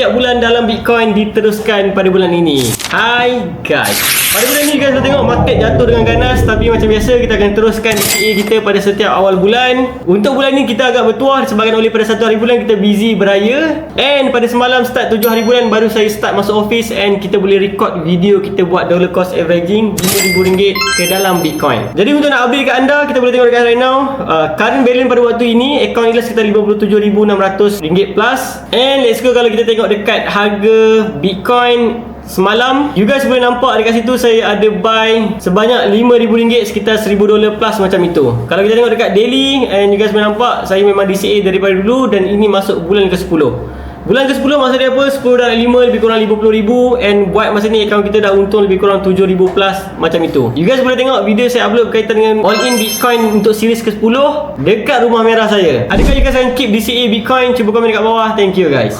setiap bulan dalam Bitcoin diteruskan pada bulan ini. Hai guys, pada bulan ni guys, kita tengok market jatuh dengan ganas. Tapi macam biasa, kita akan teruskan DCA kita pada setiap awal bulan. Untuk bulan ni kita agak bertuah disebabkan oleh pada 1 hari bulan kita busy beraya. And pada semalam start 7 hari bulan baru saya start masuk office. And kita boleh record video kita buat dollar cost averaging RM5,000 ke dalam Bitcoin. Jadi untuk nak update kat anda, kita boleh tengok dekat right now, current balance pada waktu ini account nilai sekitar RM57,600 plus. And let's go, kalau kita tengok dekat harga Bitcoin semalam, you guys boleh nampak dekat situ saya ada buy sebanyak RM5,000, sekitar $1,000 plus macam itu. Kalau kita tengok dekat daily, and you guys boleh nampak saya memang DCA daripada dulu. Dan ini masuk bulan ke-10. Bulan ke-10 masa dia apa? 10 darab 5 lebih kurang RM50,000. And buat masa ni account kita dah untung lebih kurang RM7,000 plus macam itu. You guys boleh tengok video saya upload berkaitan dengan all in Bitcoin untuk series ke-10 dekat rumah merah saya. Adakah you guys akan keep DCA Bitcoin? Cuba komen dekat bawah. Thank you guys.